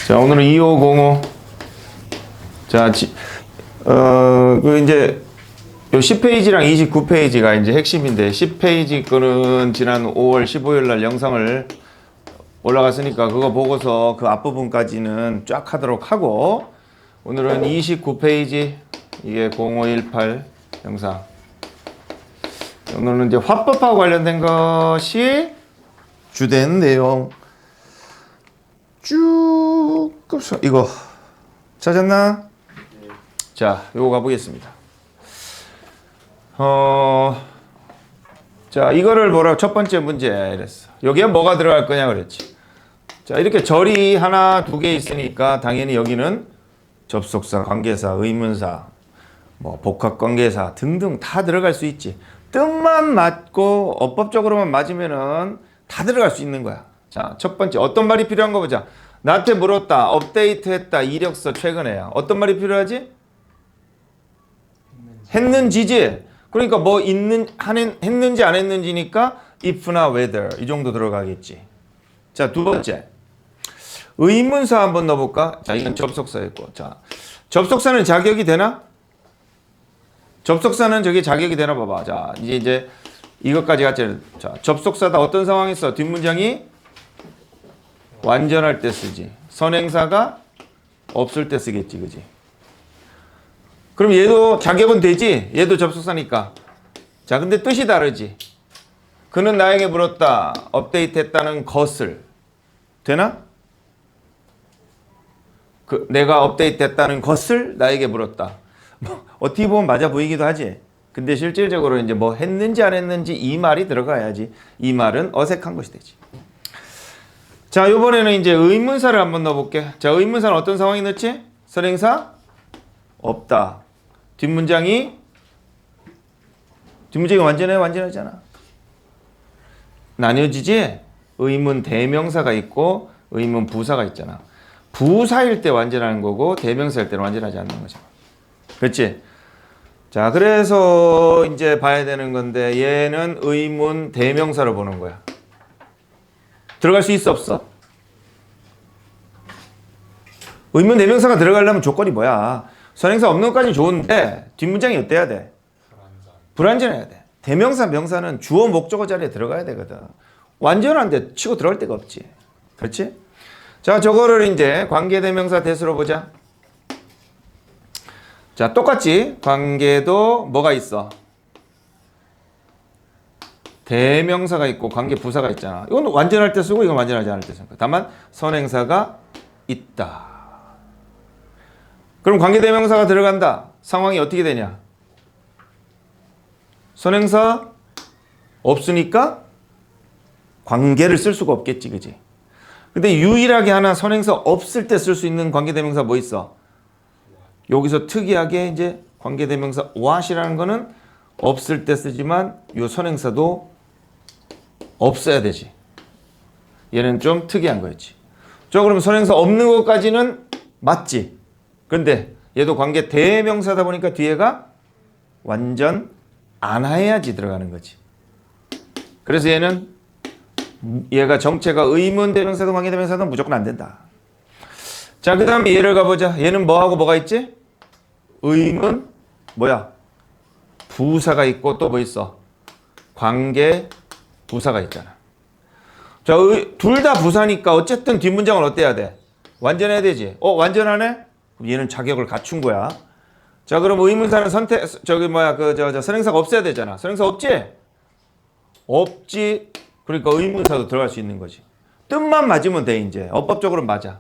자, 오늘은 2505. 자, 이제 요 10페이지랑 29페이지가 이제 핵심인데, 10페이지 거는 지난 5월 15일 날 영상을 올라갔으니까 그거 보고서 그 앞부분까지는 쫙 하도록 하고, 오늘은 29페이지, 이게 0518 영상. 오늘은 이제 화법하고 관련된 것이 주된 내용. 쭉 이거 찾았나? 네. 자, 요거 가보겠습니다. 자, 이거를 뭐라고 첫 번째 문제 이랬어. 여기에 뭐가 들어갈 거냐 그랬지. 자, 이렇게 절이 하나 두 개 있으니까 당연히 여기는 접속사, 관계사, 의문사, 뭐 복합관계사 등등 다 들어갈 수 있지. 뜻만 맞고 어법적으로만 맞으면은 다 들어갈 수 있는 거야. 자, 첫 번째 어떤 말이 필요한 거 보자. 나한테 물었다, 업데이트했다, 이력서 최근에야. 어떤 말이 필요하지? 했는지지. 그러니까 뭐 했는지 안 했는지니까 if나 whether 이 정도 들어가겠지. 자, 두 번째 의문사 한번 넣어볼까? 자, 이건 접속사였고. 자, 접속사는 자격이 되나? 접속사는 저게 자격이 되나 봐봐. 자, 이제 이것까지 같이. 자, 접속사다. 어떤 상황에서 뒷문장이 완전할 때 쓰지. 선행사가 없을 때 쓰겠지, 그지? 그럼 얘도 자격은 되지? 얘도 접속사니까. 자, 근데 뜻이 다르지. 그는 나에게 물었다. 업데이트했다는 것을. 되나? 내가 업데이트했다는 것을 나에게 물었다. 뭐 어떻게 보면 맞아 보이기도 하지. 근데 실질적으로 이제 뭐 했는지 안 했는지 이 말이 들어가야지. 이 말은 어색한 것이 되지. 자, 이번에는 이제 의문사를 한번 넣어볼게. 자, 의문사는 어떤 상황이 넣지? 선행사 없다. 뒷문장이 완전해? 완전하잖아. 나뉘어지지? 의문 대명사가 있고 의문 부사가 있잖아. 부사일 때 완전하는 거고 대명사일 때는 완전하지 않는 거잖아. 그렇지? 자, 그래서 이제 봐야 되는 건데 얘는 의문 대명사로 보는 거야. 들어갈 수 있어 없어? 의문 대명사가 들어가려면 조건이 뭐야? 선행사 없는 것까지 좋은데 뒷문장이 어때야 돼? 불완전해야 돼. 대명사 명사는 주어 목적어 자리에 들어가야 되거든. 완전한데 치고 들어갈 데가 없지. 그렇지? 자, 저거를 이제 관계대명사 대수로 보자. 자, 똑같지? 관계도 뭐가 있어? 대명사가 있고 관계 부사가 있잖아. 이건 완전할 때 쓰고 이건 완전하지 않을 때 쓰는 거야. 다만 선행사가 있다. 그럼 관계대명사가 들어간다. 상황이 어떻게 되냐? 선행사 없으니까 관계를 쓸 수가 없겠지, 그지? 근데 유일하게 하나 선행사 없을 때 쓸 수 있는 관계대명사 뭐 있어? 여기서 특이하게 이제 관계대명사 what이라는 거는 없을 때 쓰지만 요 선행사도 없어야 되지. 얘는 좀 특이한 거였지. 저 그럼 선행사 없는 것까지는 맞지. 근데 얘도 관계 대명사다 보니까 뒤에가 완전 안 해야지 들어가는 거지. 그래서 얘가 정체가 의문 대명사도 관계 대명사도 무조건 안 된다. 자, 그 다음에 얘를 가보자. 얘는 뭐하고 뭐가 있지? 의문 뭐야? 부사가 있고 또 뭐 있어? 관계 부사가 있잖아. 자, 둘 다 부사니까 어쨌든 뒷문장은 어때야 돼? 완전해야 되지. 완전하네? 그럼 얘는 자격을 갖춘 거야. 자, 그럼 의문사는 선행사가 없어야 되잖아. 선행사 없지? 없지. 그러니까 의문사도 들어갈 수 있는 거지. 뜻만 맞으면 돼, 이제. 어법적으로 맞아.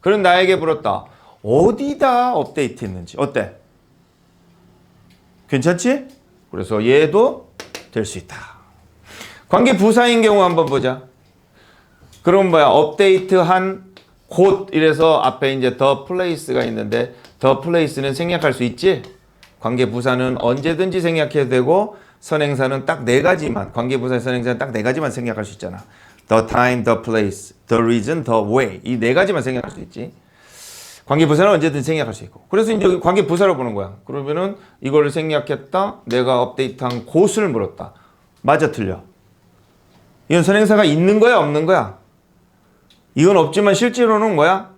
그럼 나에게 물었다. 어디다 업데이트 했는지. 어때? 괜찮지? 그래서 얘도 될 수 있다. 관계 부사인 경우 한번 보자. 그럼 뭐야? 업데이트한 곳 이래서 앞에 이제 the place가 있는데 the place는 생략할 수 있지? 관계 부사는 언제든지 생략해도 되고 선행사는 딱 네 가지만, 관계 부사의 선행사는 딱 네 가지만 생략할 수 있잖아. the time, the place, the reason, the way 이 네 가지만 생략할 수 있지. 관계 부사는 언제든지 생략할 수 있고. 그래서 이제 관계 부사로 보는 거야. 그러면은 이거를 생략했다. 내가 업데이트한 곳을 물었다. 맞아 틀려? 이건 선행사가 있는 거야 없는 거야? 이건 없지만 실제로는 뭐야?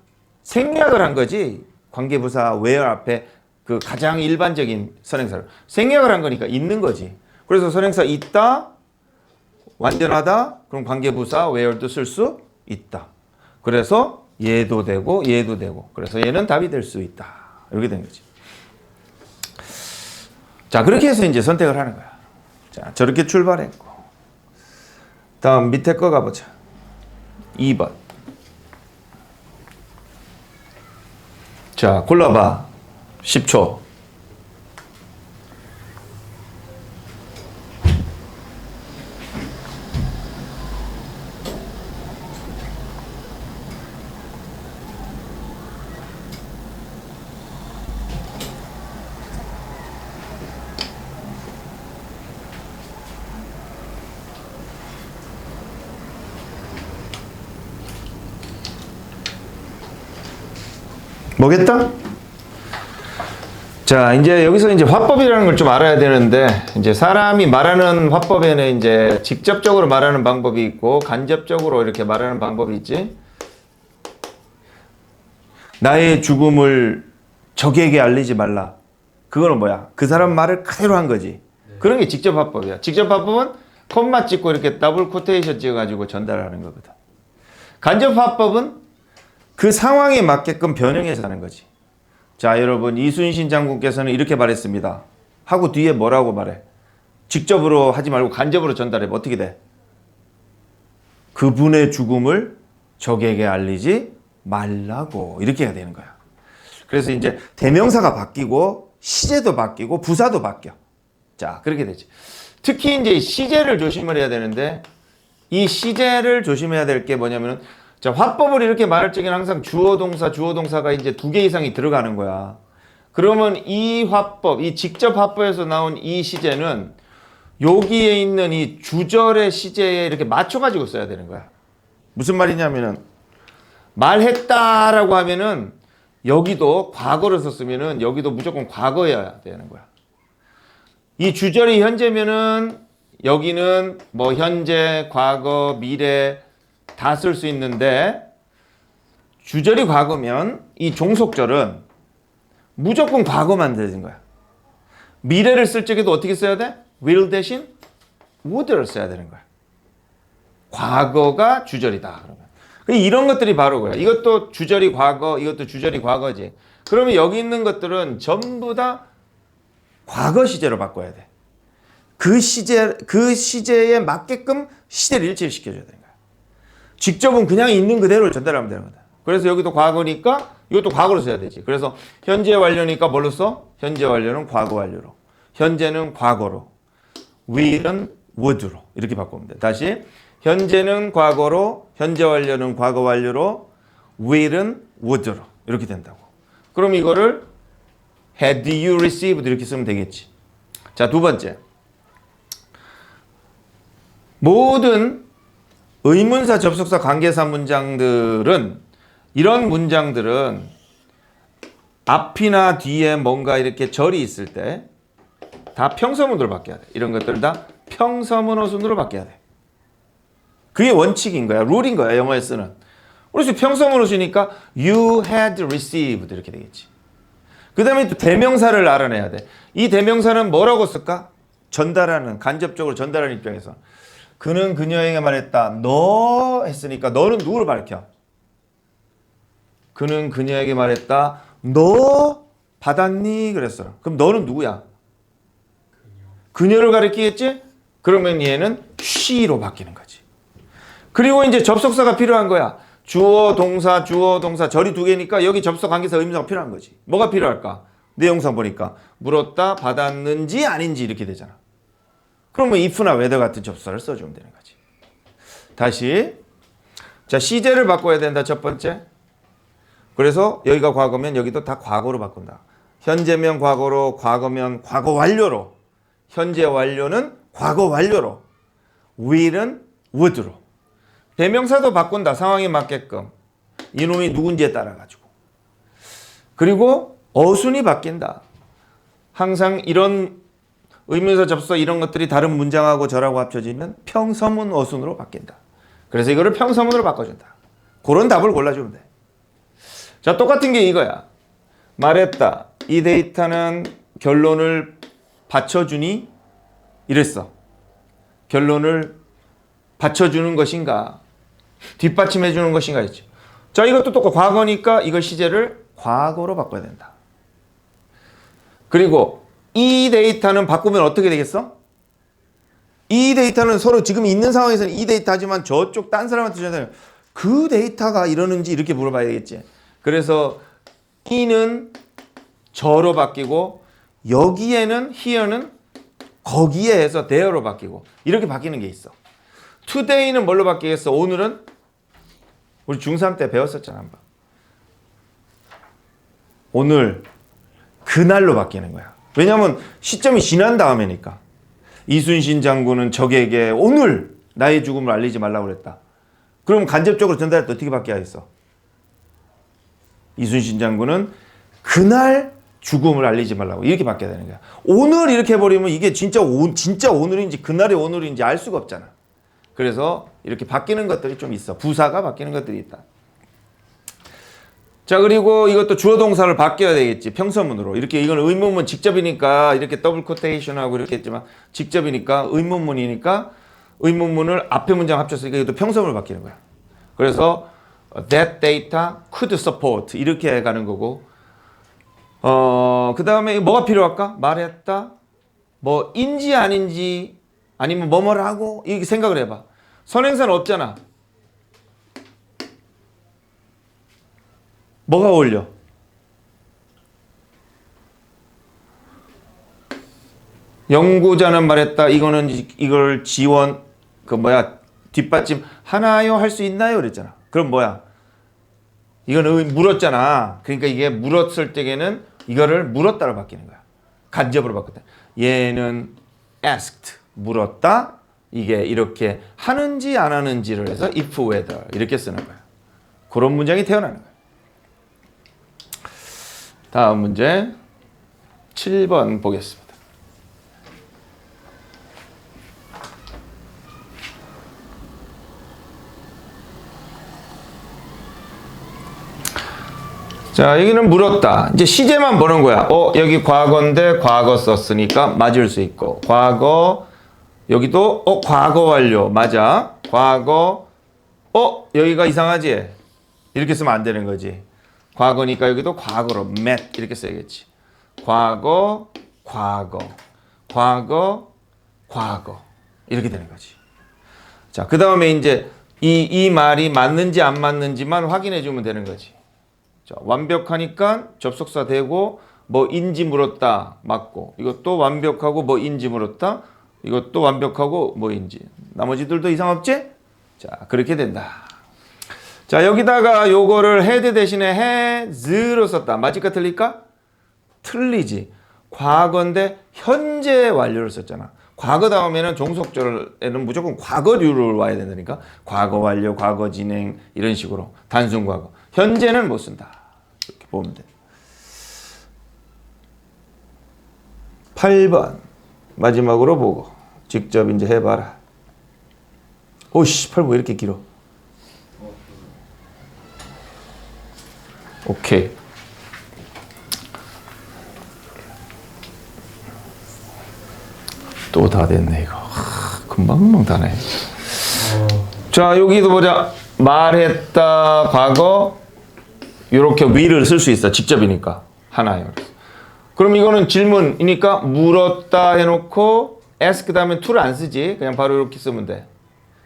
생략을 한 거지. 관계부사 where 앞에 그 가장 일반적인 선행사를 생략을 한 거니까 있는 거지. 그래서 선행사 있다, 완전하다, 그럼 관계부사 where도 쓸 수 있다. 그래서 얘도 되고 얘도 되고 그래서 얘는 답이 될 수 있다. 이렇게 된 거지. 자, 그렇게 해서 이제 선택을 하는 거야. 자, 저렇게 출발했고 다음 밑에 거 가보자. 2번. 자, 골라봐. 10초. 뭐겠다? 자, 이제 여기서 이제 화법이라는 걸 좀 알아야 되는데, 이제 사람이 말하는 화법에는 이제 직접적으로 말하는 방법이 있고, 간접적으로 이렇게 말하는 방법이 있지. 나의 죽음을 적에게 알리지 말라. 그거는 뭐야? 그 사람 말을 그대로 한 거지. 그런 게 직접 화법이야. 직접 화법은 콤마 찍고 이렇게 더블 코테이션 찍어가지고 전달하는 거거든. 간접 화법은 그 상황에 맞게끔 변형해서 하는 거지. 자, 여러분, 이순신 장군께서는 이렇게 말했습니다. 하고 뒤에 뭐라고 말해? 직접으로 하지 말고 간접으로 전달해. 어떻게 돼? 그분의 죽음을 적에게 알리지 말라고. 이렇게 해야 되는 거야. 그래서 이제 대명사가 바뀌고 시제도 바뀌고 부사도 바뀌어. 자, 그렇게 되지. 특히 이제 시제를 조심을 해야 되는데 이 시제를 조심해야 될 게 뭐냐면은 자, 화법을 이렇게 말할 적에는 항상 주어 동사가 이제 2개 이상이 들어가는 거야. 그러면 이 화법, 이 직접 화법에서 나온 이 시제는 여기에 있는 이 주절의 시제에 이렇게 맞춰가지고 써야 되는 거야. 무슨 말이냐면은 말했다라고 하면은 여기도 과거를 썼으면은 여기도 무조건 과거여야 되는 거야. 이 주절이 현재면은 여기는 뭐 현재, 과거, 미래 다 쓸 수 있는데 주절이 과거면 이 종속절은 무조건 과거만 되는 거야. 미래를 쓸 적에도 어떻게 써야 돼? will 대신 would를 써야 되는 거야. 과거가 주절이다. 그러면 이런 것들이 바로 거야. 이것도 주절이 과거, 이것도 주절이 과거지. 그러면 여기 있는 것들은 전부 다 과거 시제로 바꿔야 돼. 그 시제에 맞게끔 시제를 일치시켜줘야 되는 거야. 직접은 그냥 있는 그대로 전달하면 되는 거다. 그래서 여기도 과거니까 이것도 과거로 써야 되지. 그래서 현재 완료니까 뭘로 써? 현재 완료는 과거 완료로. 현재는 과거로. will은 would로. 이렇게 바꾸면 돼. 다시. 현재는 과거로, 현재 완료는 과거 완료로, will은 would로. 이렇게 된다고. 그럼 이거를 had you received 이렇게 쓰면 되겠지. 자, 두 번째. 모든 의문사, 접속사, 관계사 문장들은 이런 문장들은 앞이나 뒤에 뭔가 이렇게 절이 있을 때 다 평서문으로 바뀌어야 돼. 이런 것들은 다 평서문 어순으로 바뀌어야 돼. 그게 원칙인 거야. 룰인 거야. 영어에 쓰는. 그래서 평서문 어순이니까 you had received 이렇게 되겠지. 그 다음에 또 대명사를 알아내야 돼. 이 대명사는 뭐라고 쓸까? 전달하는, 간접적으로 전달하는 입장에서. 그는 그녀에게 말했다. 너 했으니까 너는 누구를 가리켜? 그는 그녀에게 말했다. 너 받았니? 그랬어. 그럼 너는 누구야? 그녀를 가리키겠지? 그러면 얘는 she로 바뀌는 거지. 그리고 이제 접속사가 필요한 거야. 주어, 동사, 절이 2개니까 여기 접속, 관계사, 의문사가 필요한 거지. 뭐가 필요할까? 내용상 보니까 물었다, 받았는지 아닌지 이렇게 되잖아. 그러면 if나 whether 같은 접속사를 써주면 되는 거지. 다시. 자, 시제를 바꿔야 된다. 첫 번째. 그래서 여기가 과거면 여기도 다 과거로 바꾼다. 현재면 과거로, 과거면 과거 완료로. 현재 완료는 과거 완료로. will은 would로. 대명사도 바꾼다. 상황에 맞게끔. 이놈이 누군지에 따라 가지고. 그리고 어순이 바뀐다. 항상 이런 의문사, 접속사 이런 것들이 다른 문장하고 절하고 합쳐지면 평서문 어순으로 바뀐다. 그래서 이거를 평서문으로 바꿔준다. 그런 답을 골라주면 돼. 자, 똑같은 게 이거야. 말했다. 이 데이터는 결론을 받쳐주니? 이랬어. 결론을 받쳐주는 것인가? 뒷받침해주는 것인가? 했지. 자, 이것도 똑같고 과거니까 이걸 시제를 과거로 바꿔야 된다. 그리고 이 데이터는 바꾸면 어떻게 되겠어? 이 데이터는 서로 지금 있는 상황에서는 이 데이터 하지만 저쪽 딴 사람한테 전화해요. 그 데이터가 이러는지 이렇게 물어봐야 되겠지. 그래서 이는 저로 바뀌고 여기에는 here는 거기에 해서 there로 바뀌고 이렇게 바뀌는 게 있어. today는 뭘로 바뀌겠어? 오늘은 우리 중3 때 배웠었잖아. 한번. 오늘 그날로 바뀌는 거야. 왜냐하면 시점이 지난 다음에니까. 이순신 장군은 적에게 오늘 나의 죽음을 알리지 말라고 그랬다. 그럼 간접적으로 전달할 때 어떻게 바뀌어야겠어? 이순신 장군은 그날 죽음을 알리지 말라고 이렇게 바뀌어야 되는 거야. 오늘 이렇게 해버리면 이게 진짜 오늘인지 그날이 오늘인지 알 수가 없잖아. 그래서 이렇게 바뀌는 것들이 좀 있어. 부사가 바뀌는 것들이 있다. 자, 그리고 이것도 주어 동사를 바뀌어야 되겠지. 평서문으로. 이렇게 이건 의문문 직접이니까 이렇게 더블 코테이션하고 이렇게 했지만 직접이니까 의문문이니까 의문문을 앞에 문장 합쳤으니까 이것도 평서문으로 바뀌는 거야. 그래서 that data could support 이렇게 가는 거고 그 다음에 뭐가 필요할까? 말했다. 뭐인지 아닌지 아니면 뭐뭐라고 이렇게 생각을 해봐. 선행사는 없잖아. 뭐가 어울려? 연구자는 말했다. 이걸 지원 뒷받침 하나요? 할 수 있나요? 그랬잖아. 그럼 뭐야? 이거는 물었잖아. 그러니까 이게 물었을 때에는 이거를 물었다로 바뀌는 거야. 간접으로 바꿨다. 얘는 asked 물었다. 이게 이렇게 하는지 안 하는지를 해서 if whether 이렇게 쓰는 거야. 그런 문장이 태어나는 거야. 다음 문제 7번 보겠습니다. 자, 여기는 물었다. 이제 시제만 보는 거야. 여기 과거인데 과거 썼으니까 맞을 수 있고. 과거, 여기도, 과거 완료. 맞아. 과거, 여기가 이상하지? 이렇게 쓰면 안 되는 거지. 과거니까 여기도 과거로 met 이렇게 써야겠지. 과거, 과거, 과거, 과거. 이렇게 되는 거지. 자, 그 다음에 이제 이 말이 맞는지 안 맞는지만 확인해 주면 되는 거지. 자, 완벽하니까 접속사 되고 뭐인지 물었다 맞고 이것도 완벽하고 뭐인지 물었다 이것도 완벽하고 뭐인지 나머지들도 이상 없지? 자, 그렇게 된다. 자, 여기다가 요거를 had 대신에 has로 썼다. 맞을까 틀릴까? 틀리지. 과거인데 현재 완료를 썼잖아. 과거 다음에는 종속절에는 무조건 과거류를 와야 된다니까. 과거 완료, 과거 진행 이런 식으로 단순 과거. 현재는 못 쓴다. 이렇게 보면 돼. 8번 마지막으로 보고 직접 이제 해봐라. 오씨 8번 왜 이렇게 길어? 오케이. 또 다 됐네 이거. 금방금방 다네. 자, 여기도 보자. 말했다 과거 이렇게 will을 쓸 수 있어. 직접이니까 하나요. 그럼 이거는 질문이니까 물었다 해놓고 ask 다음에 to를 안 쓰지. 그냥 바로 이렇게 쓰면 돼.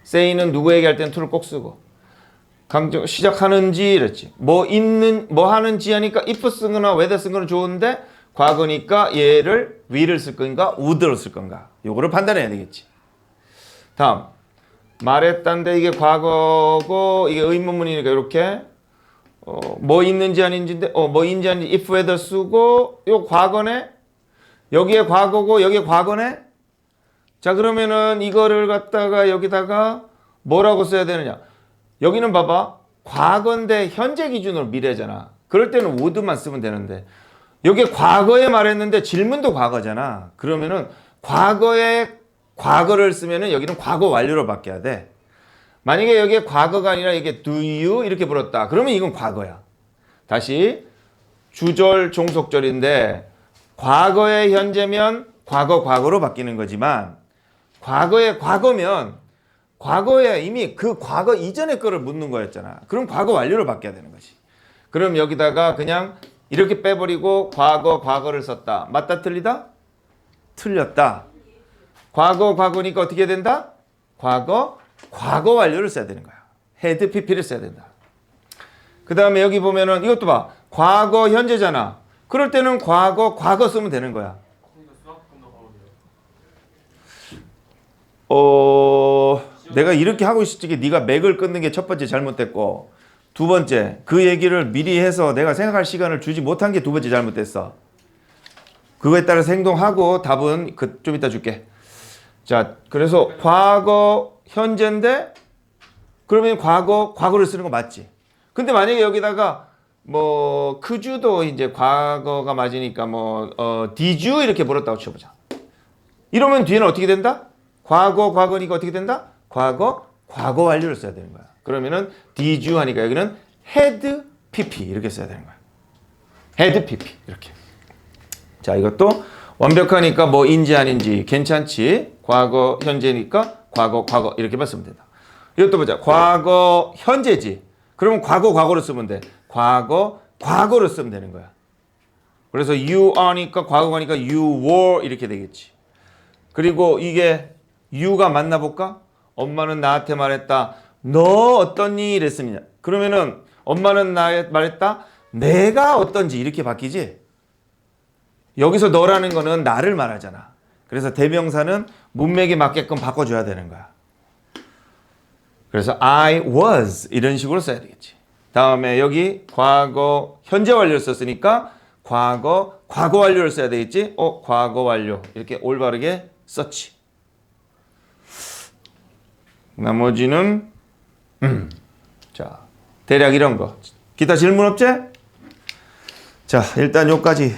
say는 누구에게 할 때는 to를 꼭 쓰고. 강조 시작하는지 이랬지. 뭐 하는지 하니까 if 쓴 거나 whether 쓴 거는 좋은데 과거니까 얘를 will을 쓸 건가 would를 쓸 건가. 요거를 판단해야 되겠지. 다음. 말했다인데 이게 과거고 이게 의문문이니까 이렇게 뭐 있는지 아닌지인데 뭐인지 아닌지 if whether 쓰고 요 과거네. 여기에 과거고 여기에 과거네. 자, 그러면은 이거를 갖다가 여기다가 뭐라고 써야 되느냐. 여기는 봐봐. 과거인데 현재 기준으로 미래잖아. 그럴 때는 would만 쓰면 되는데 여기에 과거에 말했는데 질문도 과거잖아. 그러면은 과거에 과거를 쓰면은 여기는 과거 완료로 바뀌어야 돼. 만약에 여기에 과거가 아니라 이게 do you 이렇게 불었다. 그러면 이건 과거야. 다시 주절 종속절인데 과거의 현재면 과거 과거로 바뀌는 거지만 과거의 과거면 과거에 이미 그 과거 이전의 거를 묻는 거였잖아. 그럼 과거 완료로 바뀌어야 되는 거지. 그럼 여기다가 그냥 이렇게 빼버리고 과거 과거를 썼다. 맞다 틀리다? 틀렸다. 과거 과거니까 어떻게 된다? 과거 과거 완료를 써야 되는 거야. had pp를 써야 된다. 그 다음에 여기 보면은 이것도 봐. 과거 현재잖아. 그럴 때는 과거 과거 쓰면 되는 거야. 내가 이렇게 하고 있을 적에 네가 맥을 끊는 게 첫 번째 잘못됐고, 두 번째 그 얘기를 미리 해서 내가 생각할 시간을 주지 못한 게 두 번째 잘못됐어. 그거에 따라서 행동하고 답은 좀 이따 줄게. 자, 그래서 과거 현재인데 그러면 과거를 쓰는 거 맞지? 근데 만약에 여기다가 뭐 크주도 이제 과거가 맞으니까 did you 이렇게 물었다고 쳐보자. 이러면 뒤에는 어떻게 된다? 과거니까 어떻게 된다? 과거 완료를 써야 되는 거야. 그러면은 did you 하니까 여기는 had pp 이렇게 써야 되는 거야. had pp 이렇게. 자, 이것도 완벽하니까 뭐인지 아닌지 괜찮지. 과거 현재니까 과거 이렇게만 쓰면 된다. 이것도 보자. 과거 현재지. 그러면 과거로 쓰면 돼. 과거로 쓰면 되는 거야. 그래서 you are니까 과거가니까 you were 이렇게 되겠지. 그리고 이게 you가 맞나 볼까? 엄마는 나한테 말했다. 너 어떠니? 이랬으냐. 그러면은 엄마는 나한테 말했다. 내가 어떤지 이렇게 바뀌지. 여기서 너라는 거는 나를 말하잖아. 그래서 대명사는 문맥에 맞게끔 바꿔줘야 되는 거야. 그래서 I was 이런 식으로 써야 되겠지. 다음에 여기 과거 현재 완료를 썼으니까 과거 완료를 써야 되겠지. 과거 완료 이렇게 올바르게 썼지. 나머지는 자, 대략 이런 거. 기타 질문 없지? 자, 일단 여기까지